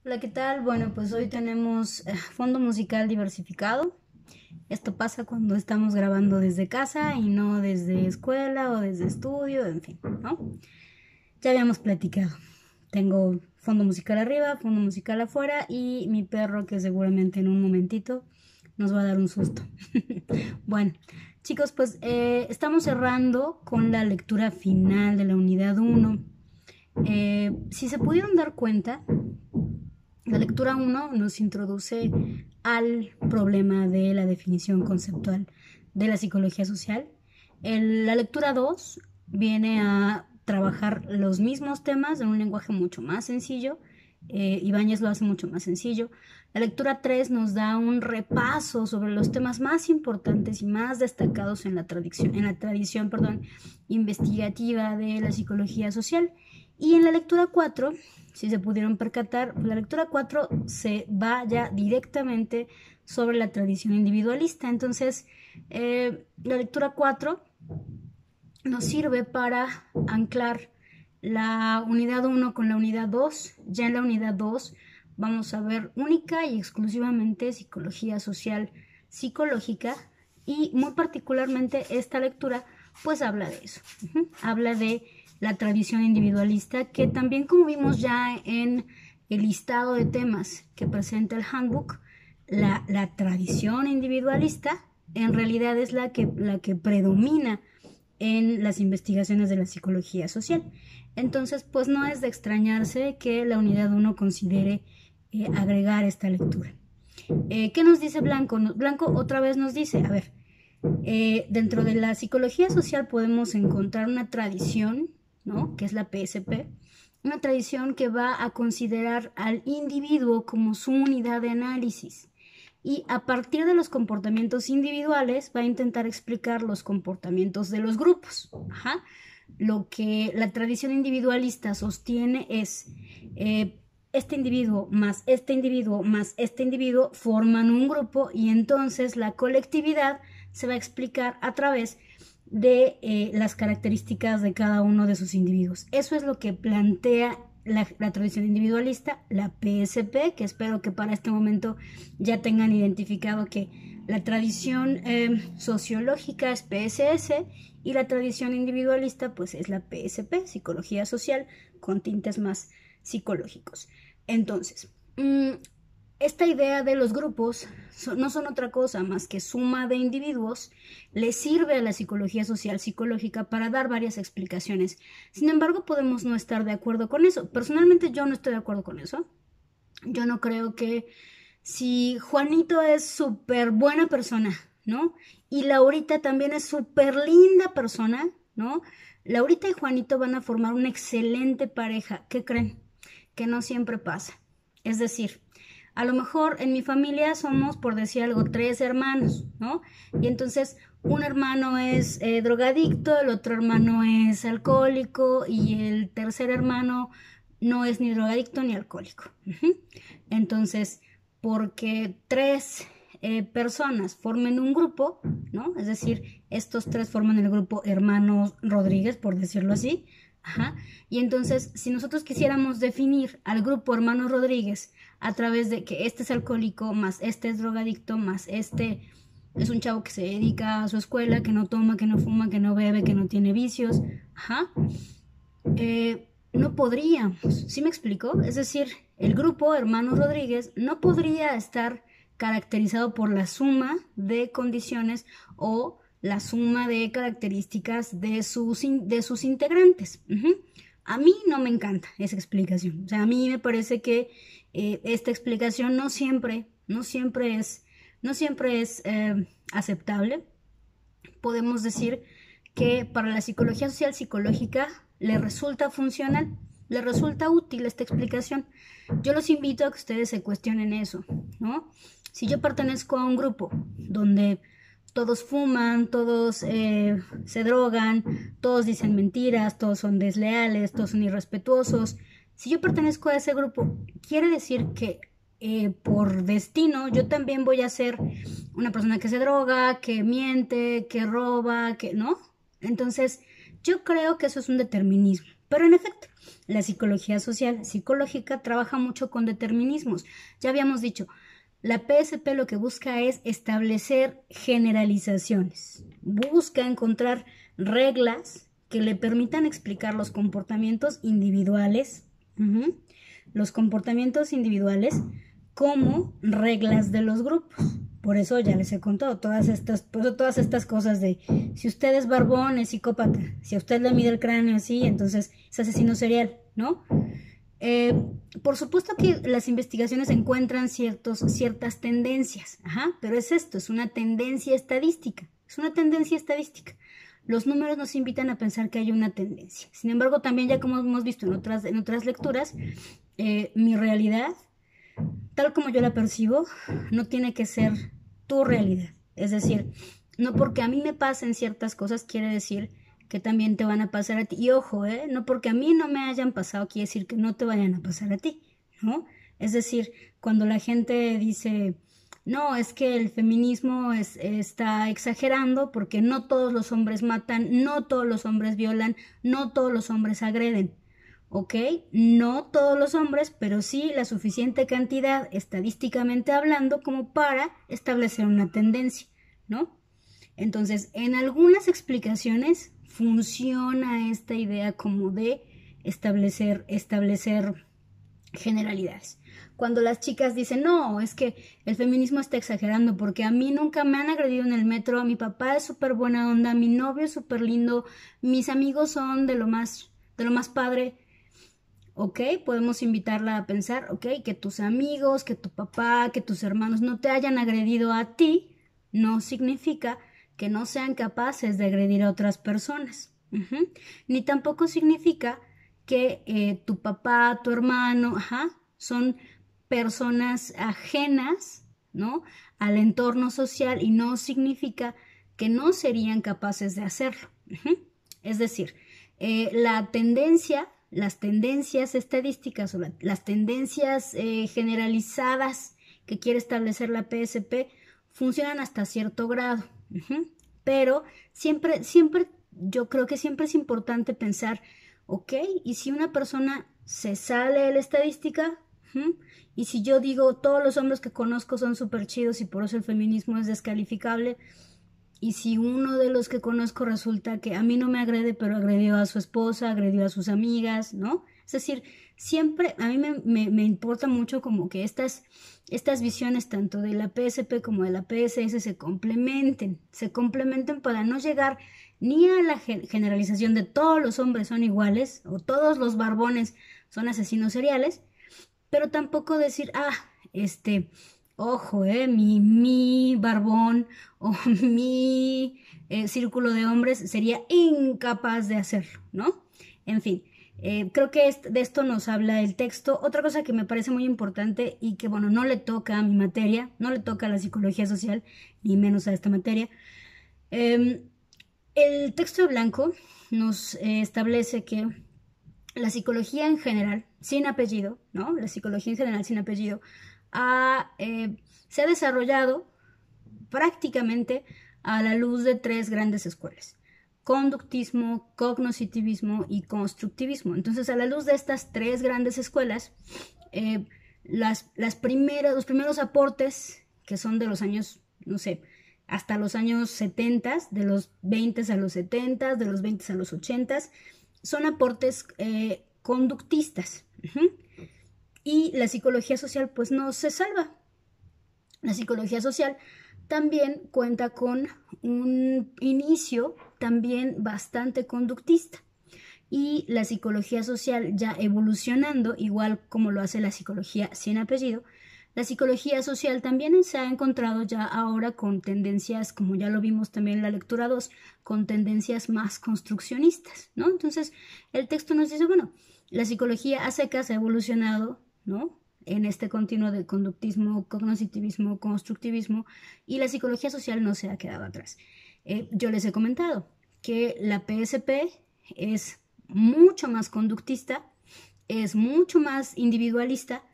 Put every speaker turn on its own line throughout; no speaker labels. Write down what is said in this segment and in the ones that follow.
Hola, ¿qué tal? Bueno, pues hoy tenemos fondo musical diversificado. Esto pasa cuando estamos grabando desde casa y no desde escuela o desde estudio, en fin, ¿no? Ya habíamos platicado. Tengo fondo musical arriba, fondo musical afuera y mi perro que seguramente en un momentito nos va a dar un susto. Bueno, chicos, pues estamos cerrando con la lectura final de la unidad 1. Si se pudieron dar cuenta, la lectura 1 nos introduce al problema de la definición conceptual de la psicología social. La lectura 2 viene a trabajar los mismos temas en un lenguaje mucho más sencillo. Ibáñez lo hace mucho más sencillo. La lectura 3 nos da un repaso sobre los temas más importantes y más destacados en la tradición investigativa de la psicología social. Y en la lectura 4, si se pudieron percatar, la lectura 4 se va ya directamente sobre la tradición individualista. Entonces, la lectura 4 nos sirve para anclar la unidad 1 con la unidad 2. Ya en la unidad 2 vamos a ver única y exclusivamente psicología social psicológica, y muy particularmente esta lectura pues habla de eso. Habla de la tradición individualista, que también, como vimos ya en el listado de temas que presenta el handbook, la tradición individualista en realidad es la que predomina en las investigaciones de la psicología social. Entonces, pues no es de extrañarse que la unidad 1 considere agregar esta lectura. ¿Qué nos dice Blanco? Blanco otra vez nos dice, a ver, dentro de la psicología social podemos encontrar una tradición, ¿no?, que es la PSP, una tradición que va a considerar al individuo como su unidad de análisis, y a partir de los comportamientos individuales va a intentar explicar los comportamientos de los grupos. Lo que la tradición individualista sostiene es este individuo más este individuo más este individuo forman un grupo, y entonces la colectividad se va a explicar a través de las características de cada uno de sus individuos. Eso es lo que plantea la tradición individualista, la PSP, que espero que para este momento ya tengan identificado que la tradición sociológica es PSS y la tradición individualista pues es la PSP, psicología social con tintes más psicológicos. Entonces, esta idea de los grupos no son otra cosa más que suma de individuos. Le sirve a la psicología social psicológica para dar varias explicaciones. Sin embargo, podemos no estar de acuerdo con eso. Personalmente yo no estoy de acuerdo con eso. Yo no creo que si Juanito es súper buena persona, ¿no?, y Laurita también es súper linda persona, ¿no?, Laurita y Juanito van a formar una excelente pareja. ¿Qué creen? Que no siempre pasa. Es decir, a lo mejor en mi familia somos, por decir algo, 3 hermanos, ¿no? Y entonces un hermano es drogadicto, el otro hermano es alcohólico y el tercer hermano no es ni drogadicto ni alcohólico. Entonces, porque 3 personas formen un grupo, ¿no? Es decir, estos 3 forman el grupo Hermanos Rodríguez, por decirlo así. Y entonces, si nosotros quisiéramos definir al grupo Hermanos Rodríguez a través de que este es alcohólico, más este es drogadicto, más este es un chavo que se dedica a su escuela, que no toma, que no fuma, que no bebe, que no tiene vicios, no podríamos, ¿sí me explico? Es decir, el grupo Hermanos Rodríguez no podría estar caracterizado por la suma de condiciones o la suma de características de sus integrantes. A mí no me encanta esa explicación. O sea, a mí me parece que esta explicación no siempre es aceptable. Podemos decir que para la psicología social psicológica le resulta funcional, le resulta útil esta explicación. Yo los invito a que ustedes se cuestionen eso, ¿no? Si yo pertenezco a un grupo donde todos fuman, todos se drogan, todos dicen mentiras, todos son desleales, todos son irrespetuosos, si yo pertenezco a ese grupo, quiere decir que por destino yo también voy a ser una persona que se droga, que miente, que roba, que no. Entonces yo creo que eso es un determinismo. Pero en efecto, La psicología social, psicológica, trabaja mucho con determinismos. Ya habíamos dicho, la PSP lo que busca es establecer generalizaciones. Busca encontrar reglas que le permitan explicar los comportamientos individuales, los comportamientos individuales como reglas de los grupos. Por eso ya les he contado todas estas cosas de si usted es barbón, es psicópata, si a usted le mide el cráneo así, entonces es asesino serial, ¿no? Por supuesto que las investigaciones encuentran ciertas tendencias, pero es esto, es una tendencia estadística, Los números nos invitan a pensar que hay una tendencia. Sin embargo, también ya como hemos visto en otras lecturas, mi realidad, tal como yo la percibo, no tiene que ser tu realidad. Es decir, no porque a mí me pasen ciertas cosas quiere decir que también te van a pasar a ti. Y ojo, no porque a mí no me hayan pasado quiere decir que no te vayan a pasar a ti, ¿no? Es decir, cuando la gente dice, no, es que el feminismo está exagerando porque no todos los hombres matan, no todos los hombres violan, no todos los hombres agreden. ¿Ok? No todos los hombres, pero sí la suficiente cantidad estadísticamente hablando como para establecer una tendencia, ¿no? Entonces, en algunas explicaciones funciona esta idea como de establecer generalidades. Cuando las chicas dicen, no, es que el feminismo está exagerando porque a mí nunca me han agredido en el metro, mi papá es súper buena onda, mi novio es súper lindo, mis amigos son de lo más padre. ¿Ok? Podemos invitarla a pensar, ¿ok? Que tus amigos, que tu papá, que tus hermanos no te hayan agredido a ti, no significa que no sean capaces de agredir a otras personas. Ni tampoco significa que tu papá, tu hermano, son personas ajenas, ¿no? Al entorno social y no significa que no serían capaces de hacerlo. Es decir, las tendencias estadísticas o las tendencias generalizadas que quiere establecer la PSP funcionan hasta cierto grado. Pero siempre, yo creo que siempre es importante pensar, ok, y si una persona se sale de la estadística, y si yo digo todos los hombres que conozco son súper chidos y por eso el feminismo es descalificable, y si uno de los que conozco resulta que a mí no me agrede, pero agredió a su esposa, agredió a sus amigas, ¿no? Es decir, siempre a mí me importa mucho como que estas visiones tanto de la PSP como de la PSS se complementen para no llegar ni a la generalización de todos los hombres son iguales o todos los barbones son asesinos seriales, pero tampoco decir, ojo, mi barbón o mi círculo de hombres sería incapaz de hacerlo, ¿no? En fin, creo que de esto nos habla el texto. Otra cosa que me parece muy importante y que, bueno, no le toca a mi materia, no le toca a la psicología social, ni menos a esta materia. El texto de Blanco nos establece que la psicología en general, sin apellido, ¿no? La psicología en general sin apellido se ha desarrollado prácticamente a la luz de tres grandes escuelas: conductismo, cognoscitivismo y constructivismo. Entonces, a la luz de estas tres grandes escuelas, los primeros aportes, que son de los años, no sé, hasta los años 70, de los 20 a los 70, de los 20 a los 80, son aportes conductistas. Y la psicología social pues no se salva. La psicología social también cuenta con un inicio también bastante conductista. Y la psicología social ya evolucionando, igual como lo hace la psicología sin apellido, la psicología social también se ha encontrado ya ahora con tendencias, como ya lo vimos también en la lectura 2, con tendencias más construccionistas, ¿no? Entonces, el texto nos dice, bueno, la psicología a secas ha evolucionado, ¿no? En este continuo de conductismo, cognoscitivismo, constructivismo, y la psicología social no se ha quedado atrás. Yo les he comentado que la PSP es mucho más conductista, es mucho más individualista,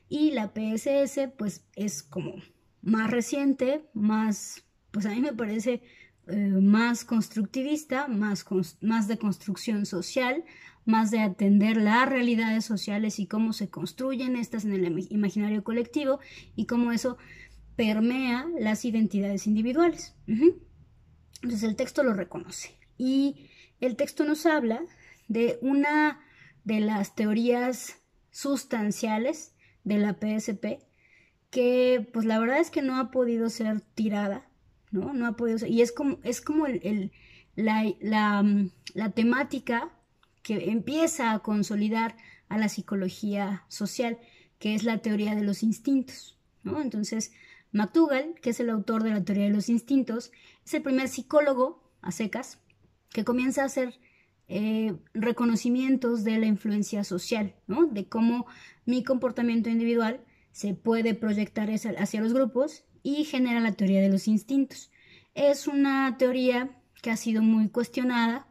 y la PSS pues es como más reciente, más, pues a mí me parece más constructivista, más de construcción social, más de atender las realidades sociales y cómo se construyen estas en el imaginario colectivo y cómo eso permea las identidades individuales. Entonces el texto lo reconoce y el texto nos habla de una de las teorías sustanciales de la PSP que pues la verdad es que no ha podido ser tirada, ¿no? No ha podido ser, y es como la temática que empieza a consolidar a la psicología social, que es la teoría de los instintos, ¿no? Entonces, McDougall, que es el autor de la teoría de los instintos, es el primer psicólogo a secas que comienza a hacer reconocimientos de la influencia social, ¿no? De cómo mi comportamiento individual se puede proyectar hacia los grupos y genera la teoría de los instintos. Es una teoría que ha sido muy cuestionada,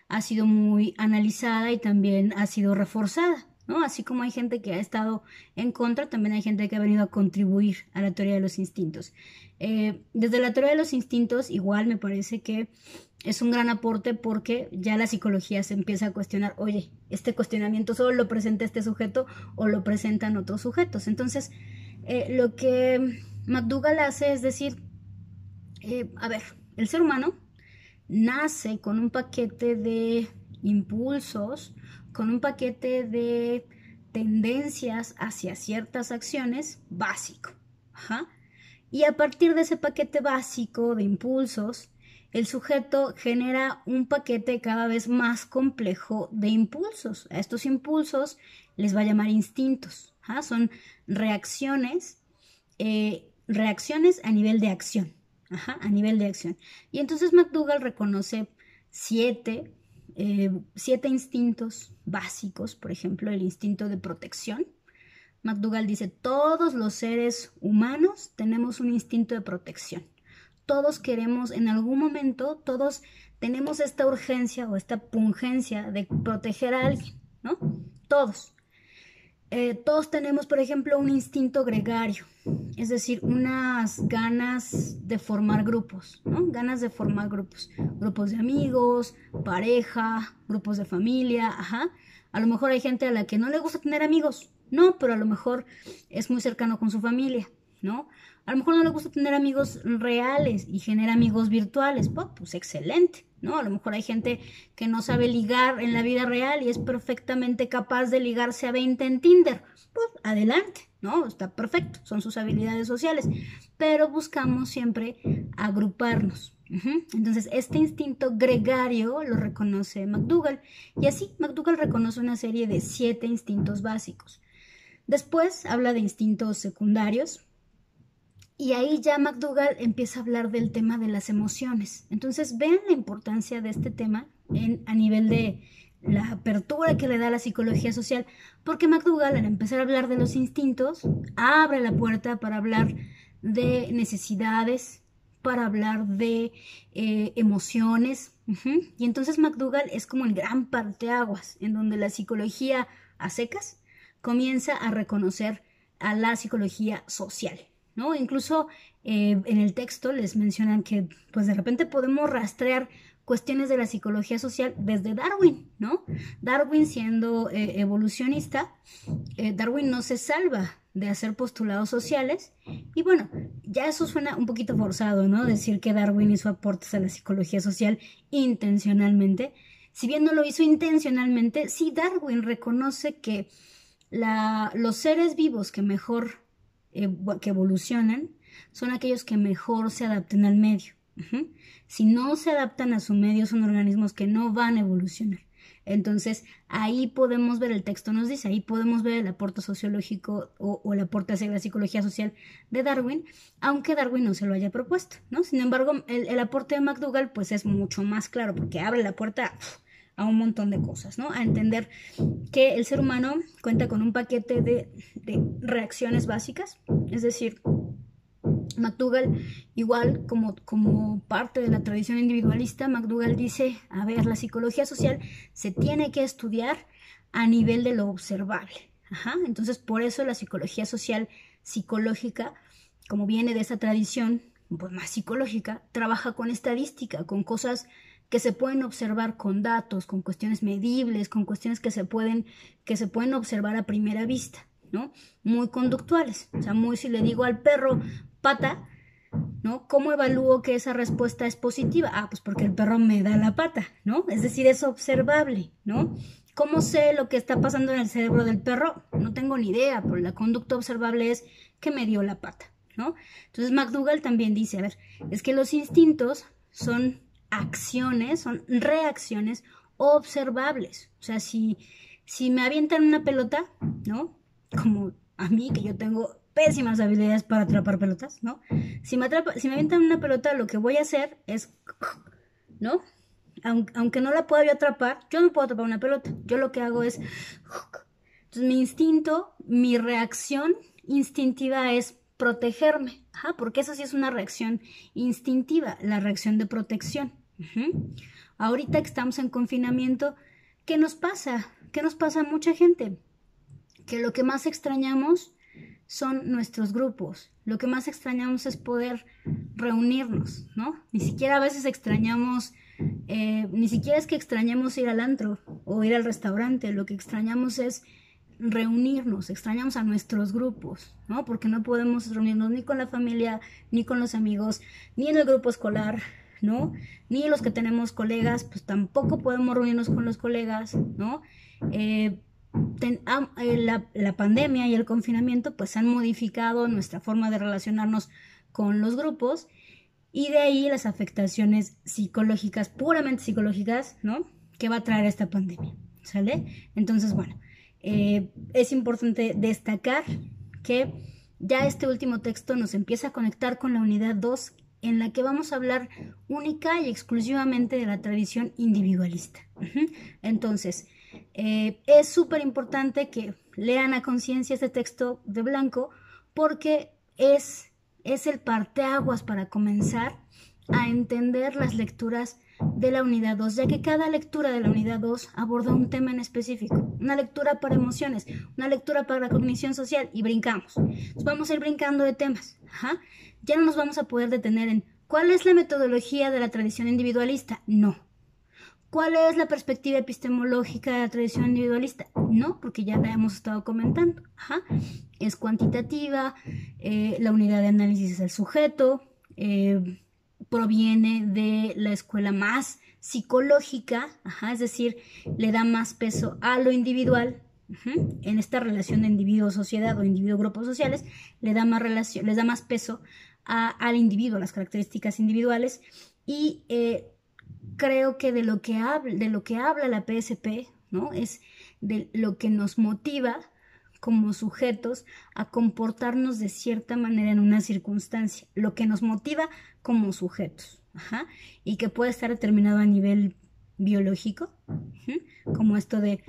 ha sido muy analizada y también ha sido reforzada, ¿no? Así como hay gente que ha estado en contra, también hay gente que ha venido a contribuir a la teoría de los instintos. Desde la teoría de los instintos, igual me parece que es un gran aporte porque ya la psicología se empieza a cuestionar, oye, este cuestionamiento solo lo presenta este sujeto o lo presentan otros sujetos. Entonces, lo que McDougall hace es decir, a ver, el ser humano nace con un paquete de impulsos, con un paquete de tendencias hacia ciertas acciones básico. Y a partir de ese paquete básico de impulsos, el sujeto genera un paquete cada vez más complejo de impulsos. A estos impulsos les va a llamar instintos. Son reacciones, reacciones a nivel de acción. A nivel de acción. Y entonces McDougall reconoce siete instintos básicos, por ejemplo, el instinto de protección. McDougall dice, todos los seres humanos tenemos un instinto de protección. Todos queremos, en algún momento, todos tenemos esta urgencia o esta pungencia de proteger a alguien, ¿no? Todos. Todos tenemos, por ejemplo, un instinto gregario, es decir, unas ganas de formar grupos, ¿no? Ganas de formar grupos de amigos, pareja, grupos de familia, A lo mejor hay gente a la que no le gusta tener amigos, no, pero a lo mejor es muy cercano con su familia, ¿no? A lo mejor no le gusta tener amigos reales y genera amigos virtuales, pues excelente, ¿no? A lo mejor hay gente que no sabe ligar en la vida real y es perfectamente capaz de ligarse a 20 en Tinder, pues adelante, ¿no? Está perfecto, son sus habilidades sociales, pero buscamos siempre agruparnos. Entonces, este instinto gregario lo reconoce McDougall y así McDougall reconoce una serie de 7 instintos básicos. Después habla de instintos secundarios. Y ahí ya McDougall empieza a hablar del tema de las emociones. Entonces vean la importancia de este tema a nivel de la apertura que le da la psicología social, porque McDougall al empezar a hablar de los instintos abre la puerta para hablar de necesidades, para hablar de emociones. Y entonces McDougall es como el gran parteaguas en donde la psicología a secas comienza a reconocer a la psicología social, ¿no? Incluso en el texto les mencionan que pues de repente podemos rastrear cuestiones de la psicología social desde Darwin, ¿no? Darwin siendo evolucionista, Darwin no se salva de hacer postulados sociales y bueno, ya eso suena un poquito forzado, ¿no? Decir que Darwin hizo aportes a la psicología social intencionalmente. Si bien no lo hizo intencionalmente, sí Darwin reconoce que los seres vivos que mejor que evolucionan son aquellos que mejor se adaptan al medio. Si no se adaptan a su medio, son organismos que no van a evolucionar. Entonces, ahí podemos ver, el texto nos dice, ahí podemos ver el aporte sociológico o el aporte hacia la psicología social de Darwin, aunque Darwin no se lo haya propuesto, ¿no? Sin embargo, el aporte de McDougall pues es mucho más claro porque abre la puerta a un montón de cosas, ¿no? A entender que el ser humano cuenta con un paquete de reacciones básicas, es decir, McDougall, igual como parte de la tradición individualista, McDougall dice, a ver, la psicología social se tiene que estudiar a nivel de lo observable. Entonces, por eso la psicología social psicológica, como viene de esa tradición pues más psicológica, trabaja con estadística, con cosas que se pueden observar con datos, con cuestiones medibles, con cuestiones que se pueden observar a primera vista, ¿no? Muy conductuales. O sea, muy si le digo al perro pata, ¿no? ¿Cómo evalúo que esa respuesta es positiva? Ah, pues porque el perro me da la pata, ¿no? Es decir, es observable, ¿no? ¿Cómo sé lo que está pasando en el cerebro del perro? No tengo ni idea, pero la conducta observable es que me dio la pata, ¿no? Entonces McDougall también dice, a ver, es que los instintos son acciones, son reacciones observables. O sea, si me avientan una pelota, ¿no? Como a mí, que yo tengo pésimas habilidades para atrapar pelotas, ¿no? Si me avientan una pelota, lo que voy a hacer es, ¿no? Aunque no la pueda yo atrapar, yo no puedo atrapar una pelota. Yo lo que hago es, entonces mi instinto, mi reacción instintiva es protegerme, porque eso sí es una reacción instintiva, la reacción de protección. Ahorita que estamos en confinamiento, ¿qué nos pasa? ¿Qué nos pasa a mucha gente? Que lo que más extrañamos son nuestros grupos. Lo que más extrañamos es poder reunirnos, ¿no? Ni siquiera a veces extrañamos, ni siquiera es que extrañemos ir al antro o ir al restaurante. Lo que extrañamos es reunirnos, extrañamos a nuestros grupos, ¿no? Porque no podemos reunirnos ni con la familia, ni con los amigos, ni en el grupo escolar, ¿no? Ni los que tenemos colegas, pues tampoco podemos reunirnos con los colegas, ¿no? La pandemia y el confinamiento pues han modificado nuestra forma de relacionarnos con los grupos y de ahí las afectaciones psicológicas, puramente psicológicas, ¿no? Que va a traer esta pandemia, ¿sale? Entonces, bueno, es importante destacar que ya este último texto nos empieza a conectar con la unidad 2 en la que vamos a hablar única y exclusivamente de la tradición individualista. Entonces, es súper importante que lean a conciencia este texto de Blanco porque es el parteaguas para comenzar a entender las lecturas de la unidad 2, ya que cada lectura de la unidad 2 aborda un tema en específico. Una lectura para emociones, una lectura para la cognición social y brincamos. Entonces vamos a ir brincando de temas. Ya no nos vamos a poder detener en ¿cuál es la metodología de la tradición individualista? No. ¿Cuál es la perspectiva epistemológica de la tradición individualista? No, porque ya la hemos estado comentando. Es cuantitativa, la unidad de análisis es el sujeto, proviene de la escuela más psicológica, es decir, le da más peso a lo individual. En esta relación de individuo-sociedad o individuo-grupos sociales, les da más peso al individuo, a las características individuales y creo que de lo que habla la PSP, ¿no? Es de lo que nos motiva como sujetos a comportarnos de cierta manera en una circunstancia, lo que nos motiva como sujetos, y que puede estar determinado a nivel biológico, como esto de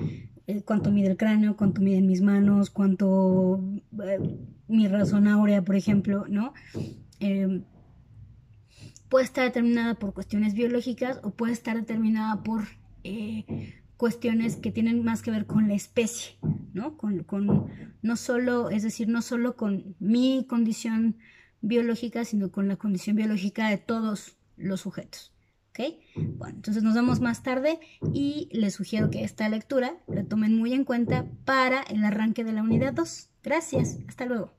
cuánto mide el cráneo, cuánto miden mis manos, cuánto mi razón áurea, por ejemplo, ¿no? Puede estar determinada por cuestiones biológicas o puede estar determinada por cuestiones que tienen más que ver con la especie, ¿no? No solo, es decir, no solo con mi condición biológica, sino con la condición biológica de todos los sujetos. ¿Ok? Bueno, entonces nos vemos más tarde y les sugiero que esta lectura la tomen muy en cuenta para el arranque de la unidad 2. Gracias, hasta luego.